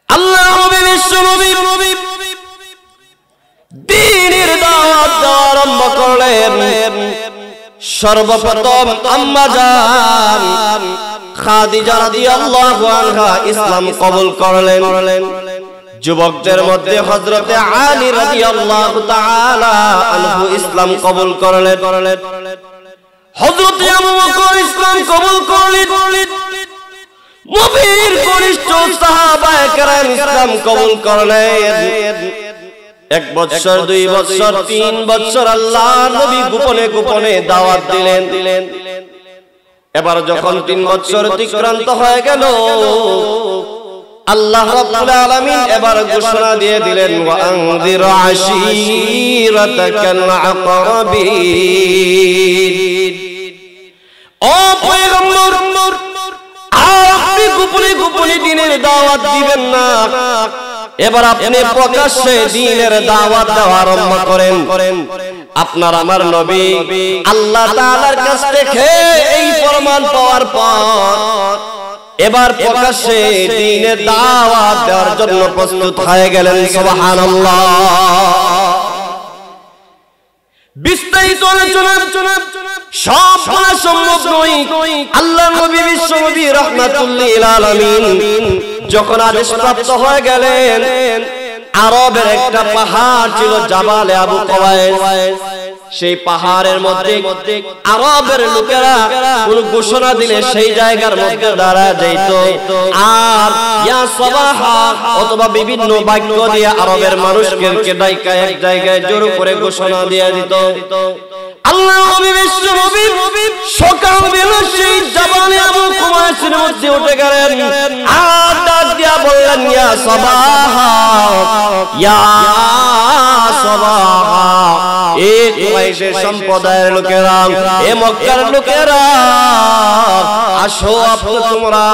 আল্লাহ নবী বিশ্ব নবী দ্বীনের দাওয়াত দেওয়া আরম্ভ করলেন। সর্বপ্রথম আম্মা জান খাদিজা রাদিয়াল্লাহু আনহা ইসলাম কবুল করলেন। যুবকদের মধ্যে হযরতে আলী রাদিয়াল্লাহু তাআলা আনহু ইসলাম কবুল করলেন। হযরতে আবু বকর ইসলাম কবুল করলেন। নবীর কনিষ্ঠ সাহাবায়ে কেরাম ইসলাম কবুল করলেন। 1 বছর 2 বছর 3 বছর আল্লাহর নবী গোপনে গোপনে দাওয়াত দিলেন। এবার যখন 3 বছর অতিক্রান্ত হয়ে গেল, আল্লাহ রাব্বুল আলামিন এবার ঘোষণা দিয়ে দিলেন, ওয়া আনযির আশীরাতাকাল আকরাবিন। ও পয়গম্বর, আপনি গোপনে গোপনে দ্বীনের দাওয়াত দিবেন না, এবার আপনি প্রকাশ্যে দ্বীনের দাওয়াত দেওয়া আরম্ভ করেন। আপনার আমার নবী আল্লাহ তাআলার কাছ থেকে এই ফরমান পাওয়ার পর এবার প্রকাশ্যে দ্বীনের দাওয়াত দেওয়ার জন্য প্রস্তুত হয়ে গেলেন। সুবহানাল্লাহ। বিস্তারিত আলোচনা সব বলা সম্ভব নয়। আল্লাহ নবী বিশ্ব নবী রাহমাতুল লিল আলামিন যখন আদেশপ্রাপ্ত হয়ে গেলেন, আরবের একটা পাহাড় ছিল জাবালে আবু কুবাইস। সেই পাহাড়ের মধ্যে আরবের লোকেরা কোন ঘোষণা দিলে সেই জায়গার মধ্যে দাঁড়া যাইত, আর ইয়া সাবাহা অথবা বিভিন্ন বাক্য দিয়ে আরবের মানুষকে ডাইকা এক জায়গায় জড়ো করে ঘোষণা দিয়ে দিত। আল্লাহ নবী বিশ্ব নবী সকাল বেলা সেই জাবালে আবু কুবাইসের মধ্যে উঠে গেলেন, আর ডাক দিয়া বললেন, ইয়া সাবাহা, ইয়া সাবাহা, এ কুরাইশের সম্প্রদায়ের লোকেরা, এ মক্কার লোকেরা, আসো তোমরা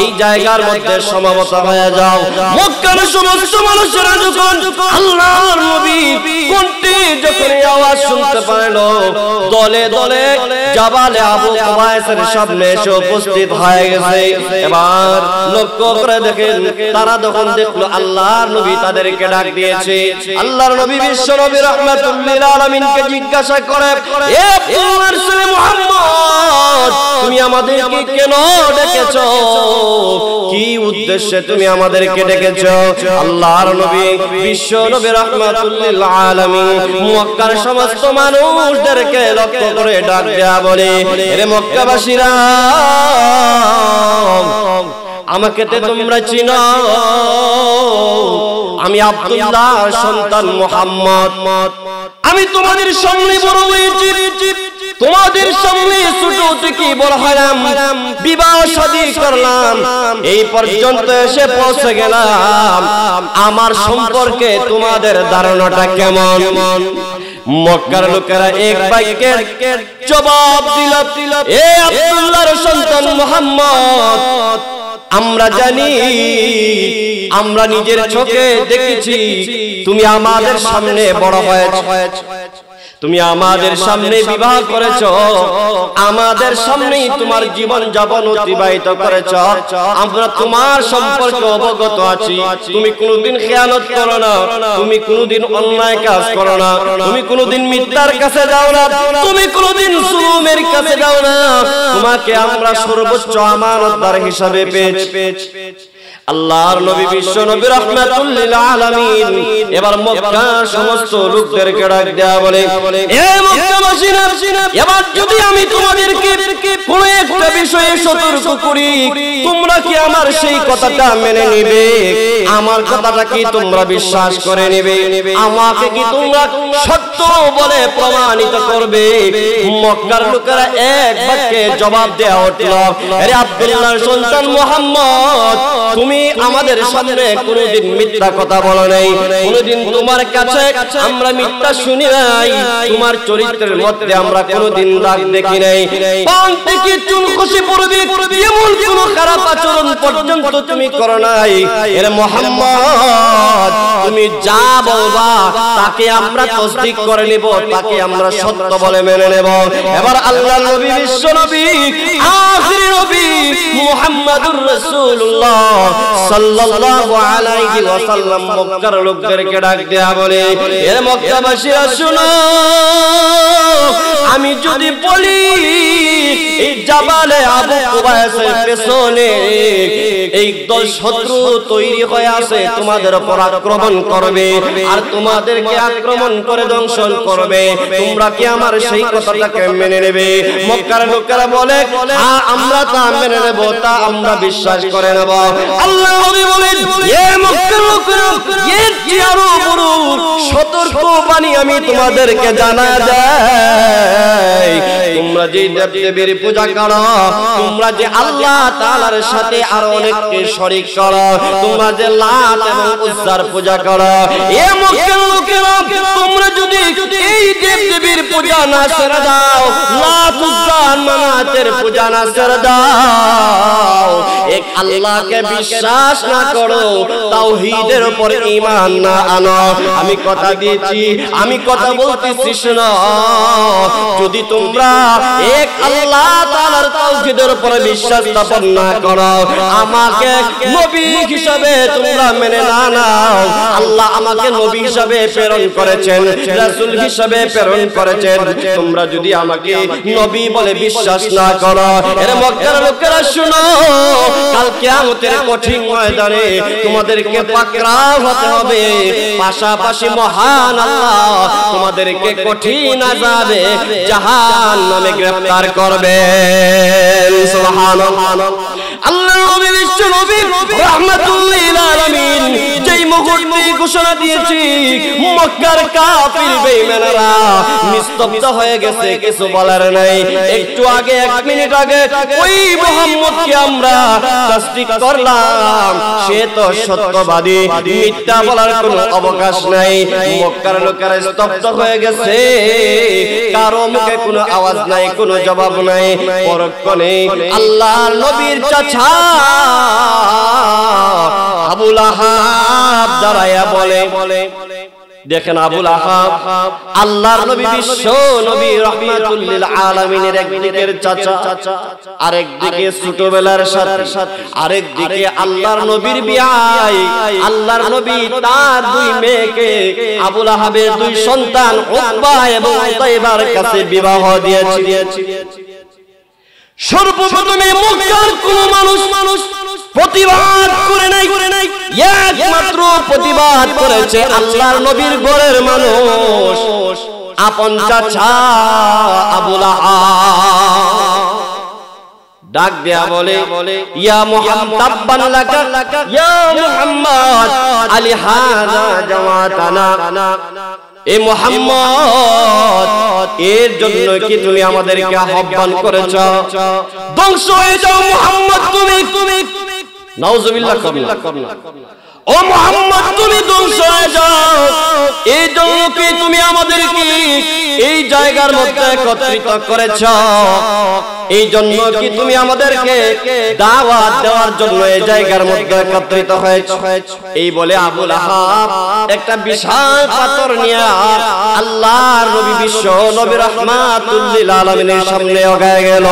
এই জায়গার মধ্যে সমবেত হয়ে যাও। মক্কার সমস্ত মানুষেরা যখন আল্লাহর নবী কণ্ঠে যখন আওয়াজ শুনতে পারল, দলে দলে জাবালে আবু কুবাইসের সামনে এসে উপস্থিত হয়ে গেছে। এবার লক্ষ্য করে দেখেন, তারা যখন দেখলো আল্লাহর নবী তাদেরকে ডাক দিয়েছে, আল্লাহর নবী বিশ্ব নবী রাহমাতুল লিল আলামিনকে জিজ্ঞাসা করে, এ আল্লাহর রাসূল মুহাম্মদ, তুমি আমাদেরকে কেন ডেকেছো? কি উদ্দেশ্যে তুমি আমাদেরকে ডেকেছো? আল্লাহর নবী বিশ্ব নবী রাহমাতুল লিল আলামিন মক্কার সমস্ত মানুষদেরকে লক্ষ্য করে ডাক দেয়া বলে, এরে মক্কাবাসীরা, আমাকে তে তোমরা চিনো, আমি আব্দুল্লাহর সন্তান মুহাম্মদ। আমি তোমাদের সামনে বড় হয়েছি, তোমাদের সামনে ছোট থেকে বড় হলাম, বিবাহ শাদী করলাম, এই পর্যন্ত এসে পৌঁছে গেলাম। আমার সম্পর্কে তোমাদের ধারণাটা কেমন? মক্কার লোকেরা এক বাক্যে জবাব দিল, এ আব্দুল্লাহর সন্তান মুহাম্মদ, আমরা জানি, আমরা নিজের চোখে দেখেছি তুমি আমাদের সামনে বড় হয়েছ, তুমি আমাদের সামনে বিবাহ করেছ, আমাদের সামনেই তোমার জীবন যাপন অতিবাহিত করেছ, আমরা তোমার সম্পর্কে অবগত আছি। তুমি কোনোদিন খেয়ানত করো না, তুমি কোনোদিন অন্যায় কাজ করো না, তুমি কোনোদিন মিথ্যার কাছে যাও না, তুমি কোনোদিন জুলুমের কাছে যাও না, তোমাকে আমরা সর্বোচ্চ আমানতদার হিসাবে পেয়েছি। আল্লাহর নবী বিশ্ব নবী রাহমাতুল লিল আলামিন এবার মক্কার সমস্ত লোকদেরকে ডাক দেয়া বলে, এ মক্কাবাসীরা, এবার যদি আমি তোমাদেরকে কোন একটা বিষয়ে সতর্ক করি, তোমরা কি আমার সেই কথাটা মেনে নিবে? আমার কথাটা কি তোমরা বিশ্বাস করে নিবে? আমাকে কি তোমরা সত্য বলে প্রমাণিত করবে? মক্কার লোকেরা এক বাক্যে জবাব দেয়া উঠল, আরে আব্দুল্লাহর সন্তান মুহাম্মদ, তুমি আমাদের সামনে কোনদিন মিথ্যা কথা বলো নাই, কোনদিন তোমার কাছে আমরা মিথ্যা শুনি নাই, তোমার চরিত্রের মধ্যে আমরা কোনদিন দাগ দেখি নাই, পান থেকে চুন খসে পড়বে এমন কোন খারাপ আচরণ পর্যন্ত তুমি করো নাই। এর মুহাম্মদ, তুমি যা বলবা তাকে আমরা তাসদীক করে নেব, তাকে আমরা সত্য বলে মেনে নেব। এবার আল্লাহর নবী বিশ্ব নবী আখির নবী মুহাম্মদুর রাসূলুল্লাহ সাল্লাল্লাহু আলাইহি ওয়াসাল্লাম মক্কার লোকদেরকে ডাক দেয়া বলে, এ মক্কাবাসীরা শুনো, আমি যদি বলি এই জাবালে আবু কুবাইসের পেছনে এই দল শত্রু তৈরি হয়ে আছে, তোমাদের উপর আক্রমণ করবে আর তোমাদেরকে আক্রমণ করে ধ্বংস করবে, তোমরা কি আমার সেই কথাটাকে মেনে নেবে? মক্কার লোকেরা বলে, হ্যাঁ আমরা তা মেনে নেব, তা আমরা বিশ্বাস করে নেব। আল্লাহ নবী বলেন, এ মক্কার লোকেরা, এর চেয়ে আরো বড় সতর্ক বাণী আমি তোমাদেরকে জানা দেই, তোমরা যে দেবদেবীর পূজা করো, তোমরা যে আল্লাহ তাআলার সাথে আরো অনেককে শরীক করো, তোমরা যে লাত এবং উজ্জার পূজা করো, এ মক্কার লোকেরা তোমরা যদি এই দেবদেবীর পূজা না ছেড়ে দাও, লাত উজ্জা মানাতের পূজা না ছেড়ে দাও, এক আল্লাহকে বিশ্বাস না করো, তাওহীদের উপর ঈমান না আনো, আমি কথা দিয়েছি, আমি কথা বলতেছি শোনো, যদি তোমরা এক আল্লাহ তাআলার তাওহীদের উপর বিশ্বাস স্থাপন না করো, আমাকে নবী হিসাবে তোমরা মেনে না নাও, আল্লাহ আমাকে নবী হিসাবে প্রেরণ করেছেন, রাসূল হিসাবে প্রেরণ করেছেন, তোমরা যদি আমাকে নবী বলে বিশ্বাস না করো, এর মক্কার লোকেরা শুনো, কাল কিয়ামতের কঠিন ময়দানে তোমাদেরকে পাকড়াও হতে হবে, পাশাপাশি মহান আল্লাহ তোমাদেরকে কঠিন আযাবে জাহান্নামে গ্রেফতার করবেন। সুবহানাল্লাহ। আল্লাহর নবী বিশ্ব নবী রাহমাতুল লিল আলামিন যেই মুহূর্তে ঘোষণা দিয়েছি, মক্কার কাফির বেঈমানেরা নিস্তব্ধ হয়ে গেছে, কিছু বলার নাই। একটু আগে, 1 মিনিট আগে ওই মুহাম্মদকে আমরা তাসদীক করলাম, সে তো সত্যবাদী, মিথ্যা বলার কোনো অবকাশ নাই। মক্কার লোকেরা স্তব্ধ হয়ে গেছে, কারো মুখে কোনো আওয়াজ নাই, কোনো জবাব নাই। পরক্ষণে আল্লাহর নবীর চাচা আবু লাহাব দাঁড়ায়া বলে, দেখেন আবু লাহাব আল্লাহর নবী বিশ্ব নবী রাহমাতুল লিল আলামিনের একদিকের চাচা, আরেকদিকে ছোটবেলার সাথে, আরেকদিকে আল্লাহর নবীর বিয়াই, আল্লাহর নবী তার 2 মেয়েকে আবু লাহাবের 2 সন্তান উতবা এবং উতাইবার কাছে বিবাহ দিয়েছে। সর্বপ্রথমে মক্কার কোন মানুষ প্রতিবাদ করে নাই, একমাত্র প্রতিবাদ করেছে আল্লাহর নবীর ঘরের মানুষ, আপন চাচা আবু লাহাব। ডাক দেয়া বলে, ইয়া মুহাম্মদ তাব্বান লাকা, ইয়া মুহাম্মদ আলি হাযা জামাতানা, এ মুহাম্মদ এর জন্য কি তুমি আমাদেরকে আহ্বান করেছো? ধ্বংস হয়ে যাও মুহাম্মদ তুমি। নাউজুবিল্লাহ করনা। ও মুহাম্মদ তুমি ধ্বংস হয়ে যাও, এই জন্য কি তুমি আমাদেরকে এই জায়গার মধ্যে একত্রিত করেছো? এই জন্য কি তুমি আমাদেরকে দাওয়াত দেওয়ার জন্য এই জায়গার মধ্যে একত্রিত হয়েছো? এই বলে আবু লাহাব একটা বিশাল পাথর নিয়ে আল্লাহর নবী বিশ্ব নবী রাহমাতুল লিল আলামিনের সামনে আগায় গেল।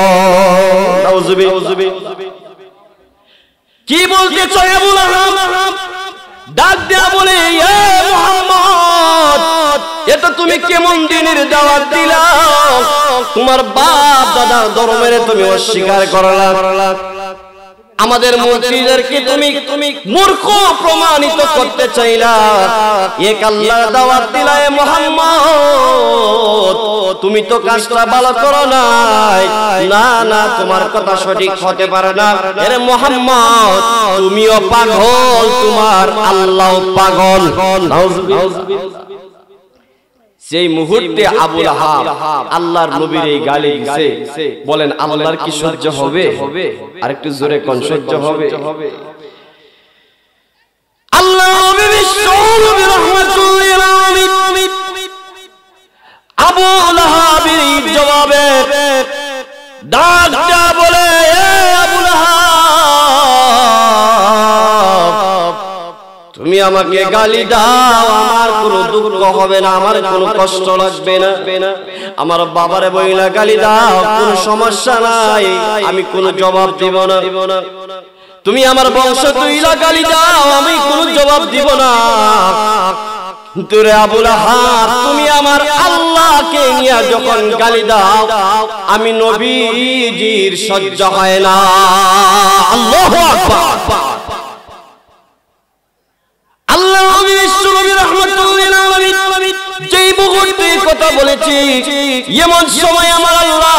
নাউজুবিল্লাহ। কি বলতে চায় আবু লাহাব? ডাক দেয়া বলে, এ মুহাম্মদ এটা তুমি কেমন দিনের দাওয়াত দিলা? তোমার বাপ দাদার ধর্মের তুমি অস্বীকার করলা, আমাদের মূর্তিদেরকে তুমি মূর্খ প্রমাণিত করতে চাইলা, এক আল্লাহর দাওয়াত দিলা। এ মুহাম্মদ তুমি তো কাজটা ভালো করো নাই, না তোমার কথা সঠিক হতে পারে না। এরে মুহাম্মদ তুমিও পাগল, তোমার আল্লাহ পাগল। সেই মুহূর্তে আবু লাহাব আল্লাহর নবীর এই গালি দিছে, বলেন আল্লাহর কি সহ্য হবে? আর একটু জোরে কোন সহ্য হবে? আল্লাহর নবী বিশ্ব নবী রাহমাতুল লিল আলামিন আবু লাহাবের জবাবে ডাক দেয়া বলে, এ আবু লাহাব তুমি আমাকে গালি দাও, আমার কোনো দুঃখ হবে না, আমার কোনো কষ্ট লাগবে না। আমার বাবারে বইলা গালি দাও, কোনো সমস্যা নাই, আমি কোনো জবাব দিব না। তুমি আমার বংশ তুইলা গালি দাও, আমি কোনো জবাব দিব না। তোরে আবু লাহাব, তুমি আমার আল্লাহকে নিয়ে যখন গালি দাও, আমি নবীজির সহ্য হয় না। আল্লাহু আকবার। আল্লাহ নবী বিশ্বনবী রাহমাতুল্লিল আলামিন যেই মুহূর্তে কথা বলেছি, এমন সময় আমার আল্লাহ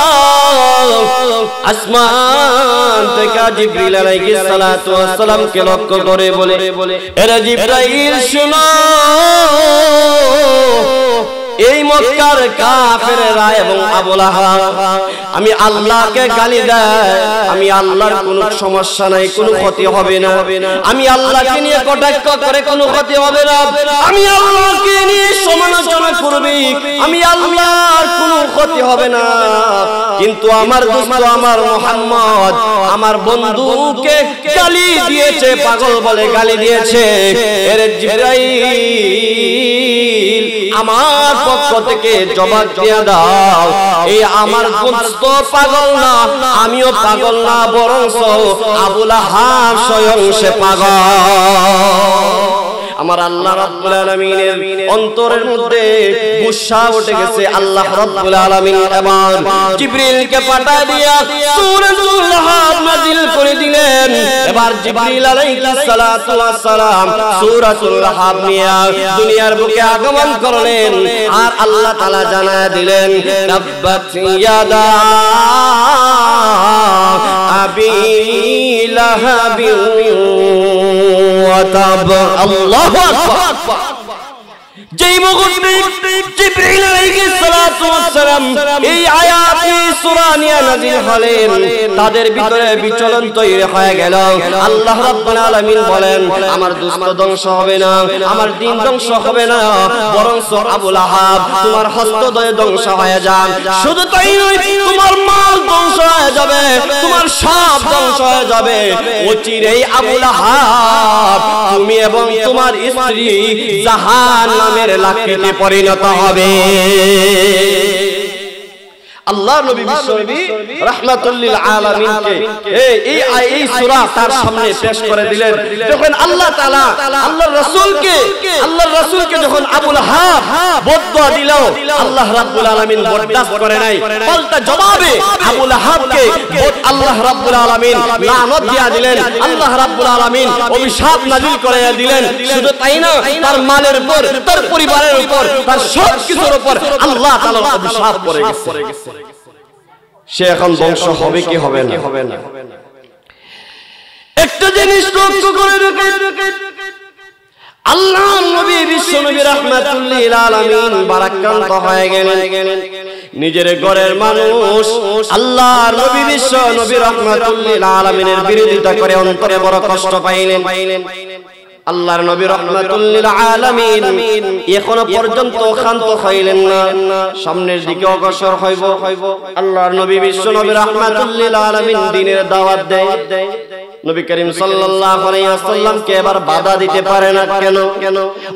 আসমান থেকে জিবরিল আলাইহিস সালাতু ওয়াস সালামকে লক্ষ্য করে বলে, এরা জিবরাইল শুনো, এই মক্কার কাফেররা এবং আবু লাহাব আমি আল্লাহকে গালি দেয়, আমি আল্লাহর কোনো সমস্যা নাই, কোনো ক্ষতি হবে না। আমি আল্লাহকে নিয়ে কটাক্ষ করে কোনো ক্ষতি হবে না। আমি আল্লাহকে নিয়ে সমালোচনা করবি, আমি আল্লাহর কোনো ক্ষতি হবে না। কিন্তু আমার দোস্ত আমার মুহাম্মদ আমার বন্ধুকে গালি দিয়েছে, পাগল বলে গালি দিয়েছে। এর জিবরাইল আমার পক্ষ থেকে জবাব দিয়ে দাও, এই আমার দোস্ত পাগল না, আমিও পাগল না, বরং আবু লাহাব স্বয়ং সে পাগল। আমার আল্লাহ রাব্বুল আলামিনের অন্তরের মধ্যে গুসা উঠে গেছে। আল্লাহ রাব্বুল আলামিন এবার জিবরিলকে পাঠিয়ে দিয়া সূরাতুল লাহাব নাযিল করে দিলেন। এবার জিবরিল আলাইহিস সালাতু ওয়াস সালাম সূরাতুল লাহাব নিয়ে দুনিয়ার বুকে আগমন করলেন, আর আল্লাহ তাআলা জানায় দিলেন, তাব্বাত ইয়াদা আবি লাহাবি ওয়া তাব। আল্লাহু আকবার। যেই মুহূর্তে জিবরিল আলাইহিস সালাতু ওয়াস সালাম এই আয়াত সূরা নিয়ে নাযিল হলেন, তাদের ভিতরে বিচলন তৈরি হয়ে গেল। আল্লাহ রাব্বুল আলামিন বলেন, আমার দুষ্ট ধ্বংস হবে না, আমার দিন ধ্বংস হবে না, বরং আবু লাহাব তোমার হস্তদ্বয় ধ্বংস হয়ে যান। শুধু তাই নয়, তোমার মাল ধ্বংস হয়ে যাবে, তোমার সব ধ্বংস হয়ে যাবে। অচিরেই আবু লাহাব তুমি এবং তোমার স্ত্রী জাহান্নামের লাকড়িতে পরিণত হবে। আল্লাহ নবী বিশ্বনবী রাহমাতুল্লিল আলামিনকে এই সূরা তার সামনে পেশ করে দিলেন। যখন আল্লাহ তাআলা আল্লাহর রাসূলকে যখন আবু লাহাব বদদুয়া দিল, আল্লাহ রাব্বুল আলামিন বরদাস্ত করে নাই, পাল্টা জবাবে আবু লাহাবকে আল্লাহ রাব্বুল আলামিন লানত দিয়া দিলেন। আল্লাহ রাব্বুল আলামিন অভিশাপ নাযিল করে দিলেন। শুধু তাই না, তার মালের উপর, তার পরিবারের উপর, তার সব কিছুর উপর আল্লাহ তাআলার অভিশাপ পড়ে গেছে। সে এখন ধ্বংস হবে কি হবে না? একটা জিনিস লক্ষ্য করে দেখেন, আল্লাহ নবী বিশ্বনবী রাহমাতুল্লিল আলামিন বারাকান্ত হয়ে গেলেন। নিজের ঘরের মানুষ আল্লাহর নবী বিশ্বনবী রাহমাতুল্লিল আলামিনের বিরোধিতা করে অন্তরে বড় কষ্ট পাইলেন। আল্লাহর নবী রাহমাতুল্লিল আলামিন এখনো পর্যন্ত ক্ষান্ত হইলেন না, সামনের দিকে অগ্রসর হইব। আল্লাহর নবী বিশ্বনবী রাহমাতুল্লিল আলামিন দ্বীনের দাওয়াত দেয়। নবী করিম সাল্লাল্লাহু আলাইহি ওয়াসাল্লামকে এবার বাধা দিতে পারে না। কেন?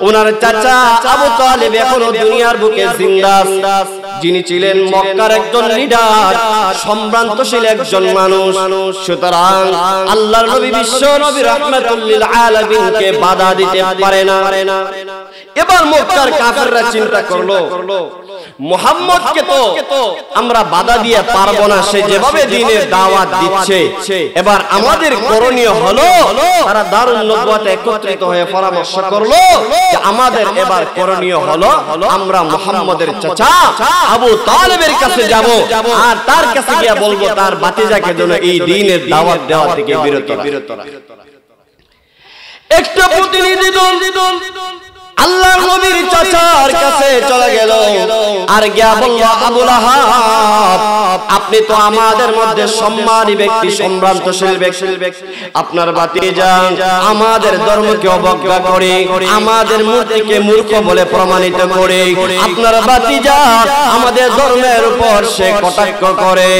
ওনার চাচা আবু তালিব এখনো দুনিয়ার বুকে জিন্দা, যিনি ছিলেন মক্কার একজন লিডার, সম্ভ্রান্তশীল একজন মানুষ। সুতরাং আল্লাহর নবী বিশ্বনবী রাহমাতুল্লিল আলামিনকে বাধা দিতে পারে না। এবার মক্কার কাফেররা চিন্তা করলো, মুহাম্মদকে তো আমরা বাধা দিয়ে পারবো না, সে যেভাবে দ্বীনের দাওয়াত দিচ্ছে, এবার আমাদের করণীয় হলো, তারা দারুন নবুওয়াতে একত্রিত হয়ে পরামর্শ করলো যে আমাদের এবার করণীয় হলো আমরা মুহাম্মদের চাচা আবু তালিবের কাছে যাব, আর তার কাছে গিয়ে বলবো তার ভাতিজাকে যেন এই দ্বীনের দাওয়াত দেওয়া থেকে বিরত রাখে। একটা প্রতিনিধি দল আল্লাহর নবীর চাচার কাছে চলে গেল, আর গিয়া বলল, আবু লাহাব আপনি তো আমাদের মধ্যে সম্মানী ব্যক্তি, সম্ভ্রান্তশীল ব্যক্তি। আপনার ভাতিজা আমাদের ধর্মকে অবজ্ঞা করে, আমাদের মূর্তিকে মূর্খ বলে প্রমাণিত করে, আপনার ভাতিজা আমাদের ধর্মের উপর সে কটাক্ষ করে।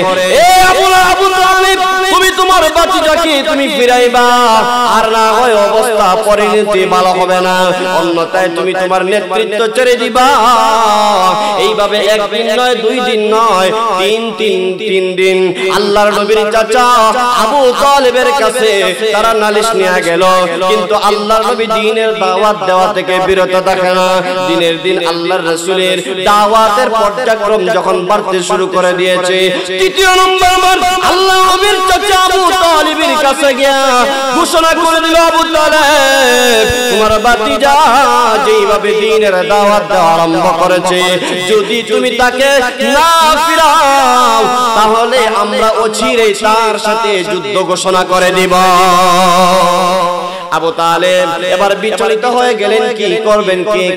এ আবু তালিব, তুমি তোমার ভাতিজাকে তুমি ফিরাইবা, আর না হয় অবস্থা পরিণতি ভালো হবে না, অন্যথায় তুমি তোমার নেতৃত্ব ছেড়ে দিবা। এইভাবে একদিন নয়, 2 দিন নয়, 3 দিন আল্লাহর নবীর চাচা আবু তালিবের কাছে তারা নালিশ নিয়ে গেল, কিন্তু আল্লাহর নবী দ্বীনের দাওয়াত দেওয়া থেকে বিরত থাকে না। দিনের দিন আল্লাহর রাসূলের দাওয়াতের পর্যায়ক্রম যখন বাড়তে শুরু করে দিয়েছে, 3 নম্বর আল্লাহর নবীর চাচা আবু তালিবের কাছে গিয়া ঘোষণা করে দিল, আবু তালিব, তোমার ভাতিজা যেইভাবে দ্বীনের দাওয়াত দেওয়া আরম্ভ করেছে, যদি তুমি তাকে না ফিরাও তাহলে আমরা অচিরেই তার সাথে যুদ্ধ ঘোষণা করে দিব। আবু তালেব এবার বিচলিত হয়ে গেলেন, কি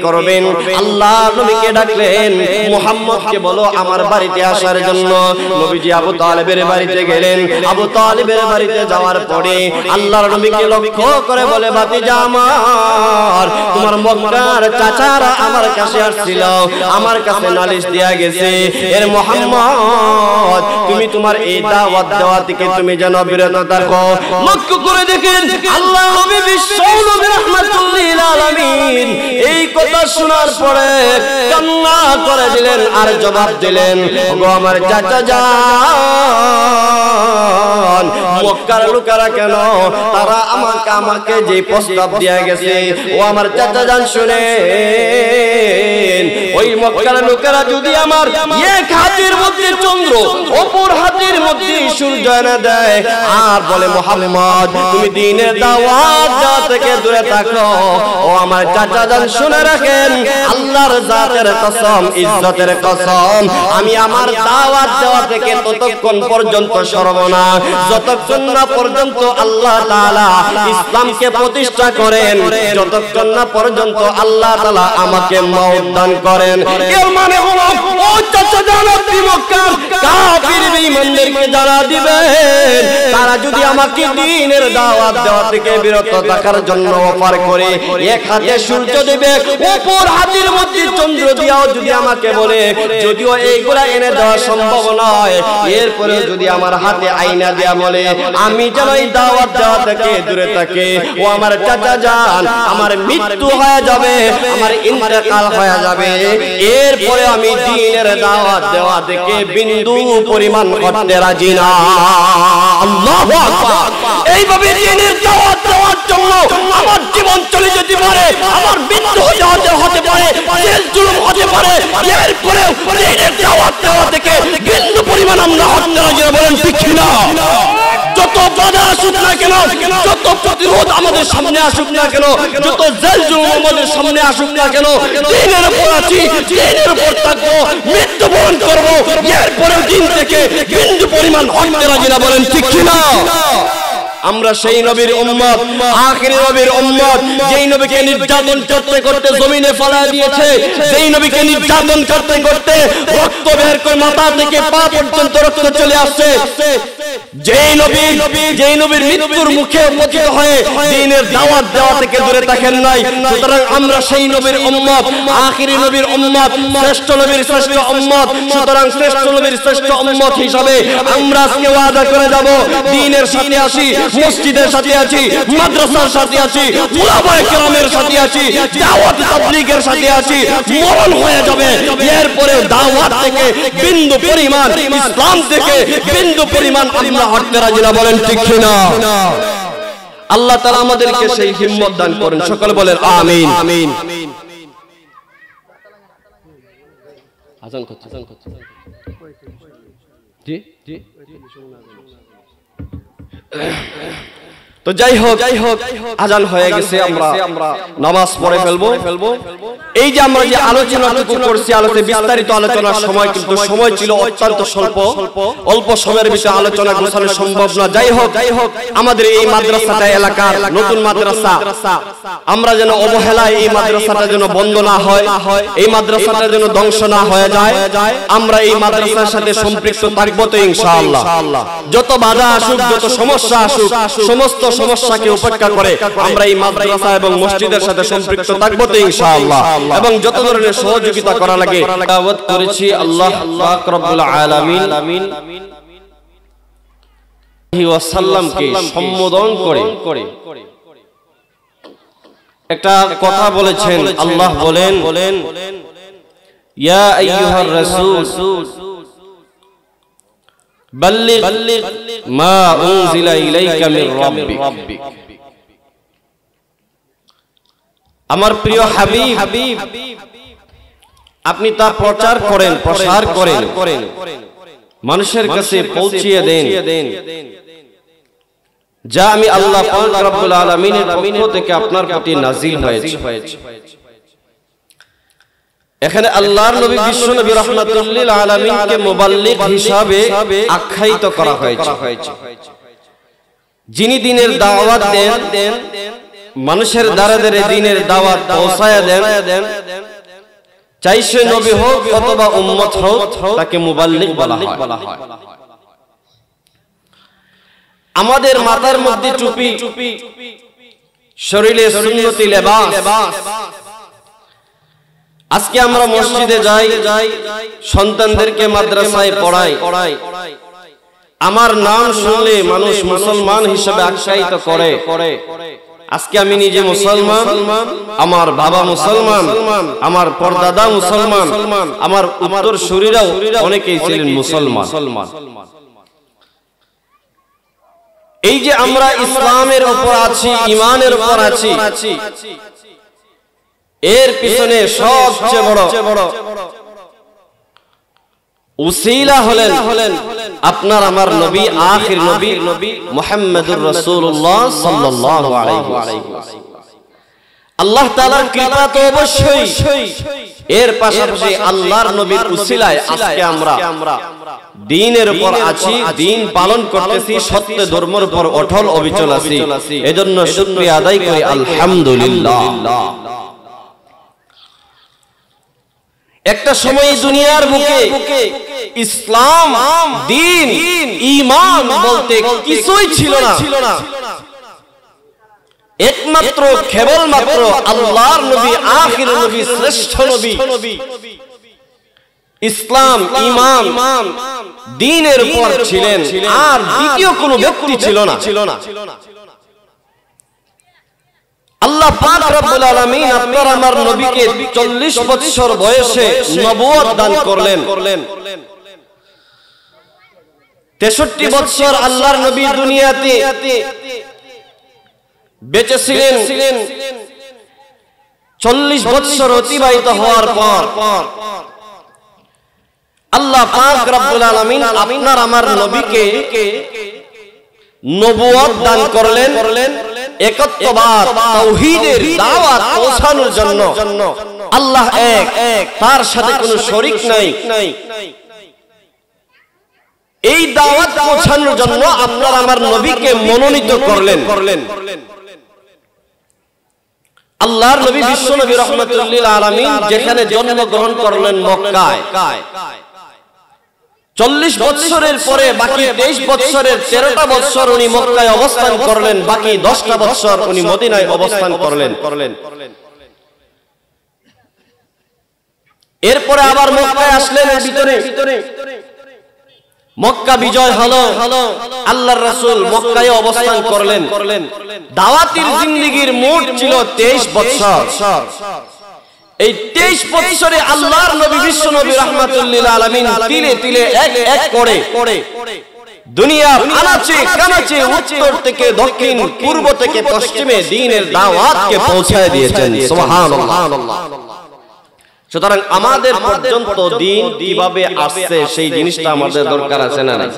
করবেন। আল্লাহ নবীকে ডাকলেন, মুহাম্মদকে বলো আমার বাড়িতে আসার জন্য। নবীজি আবু তালেবের বাড়িতে গেলেন। আবু তালেবের বাড়িতে যাওয়ার পরে আল্লাহর নবীকে লক্ষ্য করে বলে, ভাতিজা আমার, তোমার মক্কার চাচারা আমার কাছে আসছিল, আমার কাছে নালিশ দেয়া গেছে, এর মুহাম্মদ তুমি তোমার এই দাওয়াত দেওয়া থেকে তুমি যেন বিরত থাকো। লক্ষ্য করে দেখেন আল্লাহ নবী এই কথা শোনার পরে কান্না করে দিলেন আর জবাব দিলেন, ওগো আমার চাচা জান, মক্কার লোকেরা কেন তারা আমাকে যে প্রস্তাব দেয়া গেছে, ও আমার চাচা জান শুনেন, ওই মক্কার লোকেরা যদি আমার এক হাতের মধ্যে চন্দ্র, অপর হাতের মধ্যে সূর্য এনে দেয়, আর বলে মুহাম্মদ তুমি দ্বীনের দাওয়াত দেওয়া থেকে দূরে থাকো, ও আমার চাচা জান শুনে রাখেন, আল্লাহর জাতের কসম, ইজ্জতের কসম, আমি আমার দাওয়াত দেওয়া থেকে ততক্ষণ পর্যন্ত সরব না যতক্ষণ না পর্যন্ত আল্লাহ তাআলা ইসলামকে প্রতিষ্ঠা করেন, যতক্ষণ না পর্যন্ত আল্লাহ তাআলা আমাকে মওত দান করেন। এর মানে হলো ও চাচা জান, আপনি মক্কার কাফির বেঈমানদেরকে জানা দিবেন, তারা যদি আমাকে দ্বীনের দাওয়াত দেওয়া থেকে বিরত থাকার জন্য অফার করে, এক হাতে সূর্য দেবে, অপর হাতের মধ্যে চন্দ্র দিয়াও যদি আমাকে বলে, যদিও এইগুলা এনে দেওয়া সম্ভব নয়, এরপরে যদি আমার হাতে আয়না দেয়া বলে, আমি যেন এই দাওয়াত দেওয়া থেকে দূরে থাকি, ও আমার চাচা জান, আমার মৃত্যু হয়ে যাবে, আমার ইন্তেকাল হয়ে যাবে, এরপরে আমি দ্বীনের দাওয়াত দেওয়া থেকে বিন্দু পরিমাণ করতে রাজি না। আল্লাহু আকবার। এইভাবে দ্বীনের দাওয়াত দেওয়ার জন্য আমার জীবন চলে যেতে পারে, আমার মৃত্যু হতে পারে, জেল জুলুম হতে পারে, এরপরে দ্বীনের দাওয়াত দেওয়া থেকে বিন্দু পরিমাণ আমরা হতে রাজি না। বলেন ঠিক না? যত বাধা আসুক না কেন, যত প্রতিরোধ আমাদের সামনে আসুক না কেন, যত জেল জুলুম আমাদের সামনে আসুক না কেন, দ্বীনের উপর আছি, দ্বীনের উপর থাকবো, মৃত্যুবরণ করবো, এরপরেও দ্বীন থেকে বিন্দু পরিমাণ হতে রাজি না। বলেন ঠিক না? আমরা সেই নবীর উম্মত, আখিরি নবীর উম্মত, যেই নবীকে নির্যাতন করতে করতে জমিনে ফেলা দিয়েছে, যেই নবীকে নির্যাতন করতে করতে রক্ত বের করে মাথা থেকে পা পর্যন্ত রক্ত চলে আসছে, যেই নবীর মৃত্যুর মুখে পতিত হয়ে দ্বীনের দাওয়াত দেওয়া থেকে দূরে থাকেন নাই। সুতরাং আমরা সেই নবীর উম্মত, আখিরি নবীর উম্মত, শ্রেষ্ঠ নবীর শ্রেষ্ঠ উম্মত। সুতরাং শ্রেষ্ঠ নবীর শ্রেষ্ঠ উম্মত হিসাবে আমরা আজকে ওয়াদা করে যাব, দ্বীনের সাথে আছি, মসজিদের সাথে আছি, মাদ্রাসার সাথে আছি, উলামায়ে কেরামের সাথে আছি, দাওয়াত তাবলীগের সাথে আছি, মরণ হয়ে যাবে, এরপরে দাওয়াত থেকে বিন্দু পরিমাণ, ইসলাম থেকে বিন্দু পরিমাণ আমরা হটতে রাজি না। বলেন ঠিক না? আল্লাহ তাআলা আমাদেরকে সেই হিম্মত দান করেন। সকলে বলেন আমিন। আযান করছে জি জি। তো যাই হোক আজান হয়ে গেছে, আমরা নামাজ পড়ে ফেলবো। এই যে আমরা যে আলোচনাটুকু করছি, বিস্তারিত আলোচনার সময় কিন্তু সময় ছিল অত্যন্ত স্বল্প, অল্প সময়ের ভিতরে আলোচনা গোছানো সম্ভব না। যাই হোক আমাদের এই মাদ্রাসাটা এলাকার নতুন মাদ্রাসা, আমরা যেন অবহেলায় এই মাদ্রাসাটা যেন বন্ধ না হয়, এই মাদ্রাসাটা যেন ধ্বংস না হয়ে যায়। আমরা এই মাদ্রাসার সাথে সম্পৃক্ত থাকবো তো ইনশাআল্লাহ। যত বাধা আসুক, যত সমস্যা আসুক, সমস্ত সমস্যাকে উপেক্ষা করে আমরা এই মাদ্রাসা এবং মসজিদের সাথে সম্পৃক্ত থাকবো তো ইনশাআল্লাহ। এবং যত ধরনের সহযোগিতা করা লাগে দাওয়াত করেছি আল্লাহ পাক রব্বুল আলামিন ওয়াসাল্লামকে সম্বোধন করে একটা কথা বলেছেন। আল্লাহ বলেন, ইয়া আইয়ুহার রাসূল বাল্লিগ মা উনজিলা ইলাইকা মির রাব্বিক। আমার প্রিয় হাবিব, আপনি তা প্রচার করেন, প্রসার করেন, মানুষের কাছে পৌঁছিয়ে দেন যা আমি আল্লাহ পাক রব্বুল আলামিনের পক্ষ থেকে আপনার প্রতি নাজিল হয়েছে। এখানে আল্লাহর নবী বিশ্ব নবী রাহমাতুল লিল আলামিনকে মুবাল্লিগ হিসাবে আখ্যায়িত করা হয়েছে, যিনি দ্বীনের দাওয়াত দেন, মানুষের দ্বারা দ্বারে দ্বীনের দাওয়াত পৌঁছায়া দেন। চাই সে নবী হোক অথবা উম্মত হোক, তাকে মুবাল্লিগ বলা হয়। আমাদের মাথার মধ্যে টুপি, শরীরে সুন্নতি লেবাস। আজকে আমরা মসজিদে যাই, সন্তানদেরকে মাদ্রাসায় পড়াই, আমার নাম শুনলে মানুষ মুসলমান হিসেবে আখ্যায়িত করে। আজকে আমি নিজে মুসলমান, আমার বাবা মুসলমান, আমার পরদাদা মুসলমান, আমার উত্তর শরীরাও অনেকেই ছিলেন মুসলমান। এই যে আমরা ইসলামের উপর আছি, ঈমানের উপর আছি, এর পিছনে সবচেয়ে বড় উসিলা হলেন আপনার আমার নবী, আখির নবী মুহাম্মদুর রাসূলুল্লাহ সাল্লাল্লাহু আলাইহি ওয়াসাল্লাম। আল্লাহ তাআলার কৃপা তো অবশ্যই, এর পাশাপাশি আল্লাহর নবীর উসিলায় আজকে আমরা দ্বীনের উপর আছি, দ্বীন পালন করতেছি, সত্য ধর্মের উপর অটল অবিচল আছি। এজন্য শুকরিয়া আদায় করি আলহামদুলিল্লাহ। একটা সময় দুনিয়ার বুকে ইসলাম, দ্বীন, ঈমান বলতে কিছুই ছিল না। একমাত্র কেবলমাত্র আল্লাহর নবী, আখির নবী, শ্রেষ্ঠ নবী ইসলাম, ঈমান, দ্বীনের উপর ছিলেন, আর দ্বিতীয় কোনো ব্যক্তি ছিল না। আল্লাহ পাক রব্বুল আলামিন আপনার আমার নবীকে 40 বছর বয়সে নবুয়ত দান করলেন। 63 বছর আল্লাহর নবী দুনিয়াতে বেঁচে ছিলেন। 40 বছর অতিবাহিত হওয়ার পর আল্লাহ পাক রব্বুল আলামিন আপনার আমার নবীকে নবুয়ত দান করলেন, একত্ববাদ, তাওহীদের দাওয়াত পৌঁছানোর জন্য। আল্লাহ এক, তার সাথে কোনো শরীক নাই। এই দাওয়াত পৌঁছানোর জন্য আপনার আমার নবীকে মনোনীত করলেন। আল্লাহর নবী বিশ্ব নবী রাহমাতুল লিল আলামিন যেখানে জন্মগ্রহণ করলেন মক্কায়, 40 বছরের পরে বাকি 23 বছরের 13টা বছর উনি মক্কায় অবস্থান করলেন, বাকি 10টা বছর উনি মদিনায় অবস্থান করলেন। এরপরে আবার মক্কায় আসলেন। এর ভিতরে মক্কা বিজয় হলো, আল্লাহর রাসূল মক্কায় অবস্থান করলেন। দাওয়াতের জিন্দেগীর মোট ছিল 23 বছর। এই 23 বছরে আল্লাহর নবী বিশ্ব নবী রাহমাতুল লিল আলামিন তিলে তিলে এক করে দুনিয়ার আনাচে কানাচে, উত্তর থেকে দক্ষিণ, পূর্ব থেকে পশ্চিমে দ্বীনের দাওয়াতকে পৌঁছায় দিয়েছেন। সুবহানাল্লাহ। সুতরাং আমাদের পর্যন্ত দ্বীন কিভাবে আসছে সেই জিনিসটা আমাদের দরকার আছে না নাই?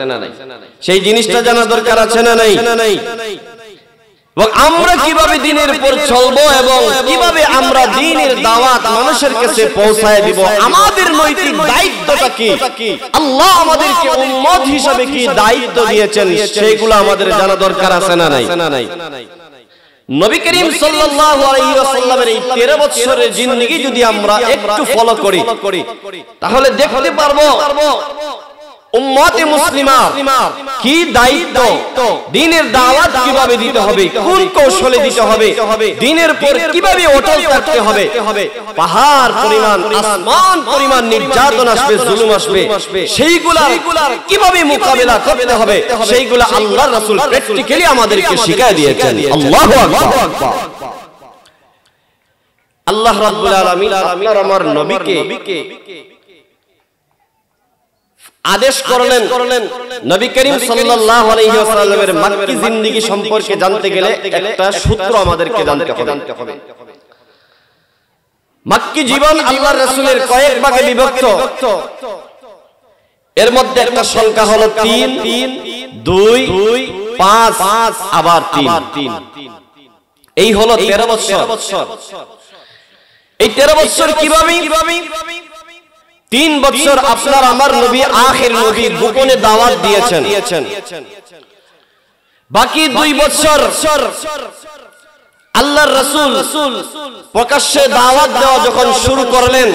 সেই জিনিসটা জানা দরকার আছে না নাই? এবং আমরা কিভাবে দ্বীনের উপর চলবো এবং কিভাবে আমরা দ্বীনের দাওয়াত মানুষের কাছে পৌঁছায় দিব, আমাদের নৈতিক দায়িত্বটা কি, আল্লাহ আমাদেরকে উম্মত হিসেবে কি দায়িত্ব দিয়েছেন, সেগুলো আমাদের জানা দরকার আছে না নাই? নবী করিম সাল্লাল্লাহু আলাইহি ওয়াসাল্লামের এই 13 বছরের জিন্দেগি যদি আমরা একটু ফলো করি তাহলে দেখতে পারবো উম্মতে মুসলিমা কি দায়িত্ব, দ্বীনের দাওয়াত কিভাবে দিতে হবে, কোন কৌশলে দিতে হবে, দ্বীনের উপর কিভাবে অটল থাকতে হবে। পাহাড় পরিমাণ আসমান পরিমাণ নির্যাতন আসবে, জুলুম আসবে, সেইগুলার কিভাবে মোকাবেলা করতে হবে সেইগুলা আল্লাহর রাসূল প্র্যাকটিক্যালি আমাদেরকে শিখিয়ে দিয়েছেন। আল্লাহু আকবার। আল্লাহ রাব্বুল আলামিন আপনার আমার নবীকে আদেশ করলেন, নবী করিম সাল্লাল্লাহু আলাইহি ওয়াসাল্লামের মক্কি জিন্দেগি সম্পর্কে জানতে গেলে একটা সূত্র আমাদেরকে জানতে হবে। মক্কি জীবন আল্লাহর রাসূলের কয়েক ভাগে বিভক্ত। এর মধ্যে একটা সংখ্যা হলো 3, 2, 5 আবার 3। এই হলো 13 বছর। এই 13 বছর কিভাবে? 3 বছর আপনার আমার নবী আখির নবী গোপনে দাওয়াত দিয়েছেন। বাকি 2 বছর আল্লাহর রাসূল প্রকাশ্যে দাওয়াত দেওয়া যখন শুরু করলেন,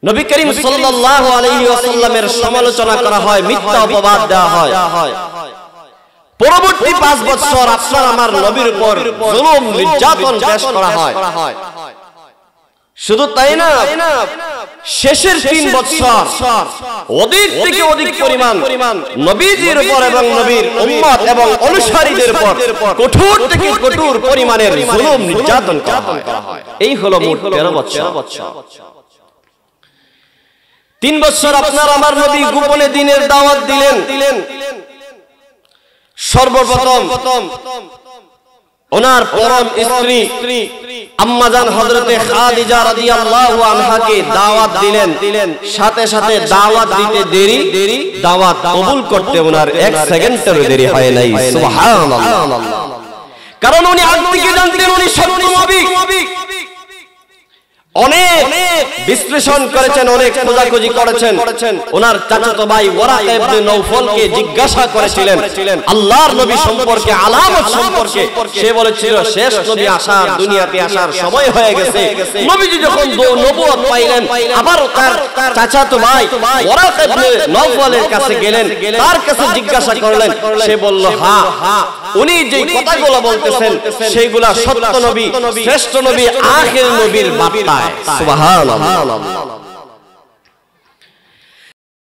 নবী করিম সাল্লাল্লাহু আলাইহি ওয়াসাল্লামের সমালোচনা করা হয়, মিথ্যা অপবাদ দেওয়া হয়। পরবর্তী 5 বছর আপনার আমার নবীর উপর জুলুম নির্যাতন পেশ করা হয়। শুধু তাই না, শেষের 3 বছর অধিক থেকে অধিক পরিমাণ নবীজির উপর এবং নবীর উম্মত এবং অনুসারীদের উপর কঠোর থেকে কঠোর পরিমাণের জুলুম নির্যাতন করা হয়। এই হলো মোট 13 বছর। 3 বছর আপনার আমার নবী গোপনে দ্বীনের দাওয়াত দিলেন। সর্বপ্রথম ওনার পরম স্ত্রী আম্মাজান হযরতে খাদিজা রাদিয়াল্লাহু আনহাকে দাওয়াত দিলেন। সাথে সাথে দাওয়াত দিতে দেরি, দাওয়াত কবুল করতে ওনার 1 সেকেন্ডেরও দেরি হয় নাই। সুবহানাল্লাহ। কারণ উনি আগে থেকে জানতেন উনি সত্য নবী। অনেক বিশ্লেষণ করেছেন, অনেক খোঁজাখুঁজি করেছেন। ওনার চাচাতো ভাই ওয়ারাকা ইবনে নওফলকে জিজ্ঞাসা করেছিলেন আল্লাহর নবী সম্পর্কে, আলামত সম্পর্কে। সে বলেছিল শেষ নবী আসার, দুনিয়াতে আসার সময় হয়ে গেছে। নবীজি যখন নবুয়ত পাইলেন, আবার তার চাচাতো ভাই ওয়ারাকা ইবনে নওফলের কাছে গেলেন, তার কাছে জিজ্ঞাসা করলেন। সে বলল হ্যাঁ, উনি যে কথাগুলো বলতেছেন সেইগুলা সত্য নবী, শ্রেষ্ঠ নবী, আখির নবীর বার্তা। সুবহানাল্লাহ।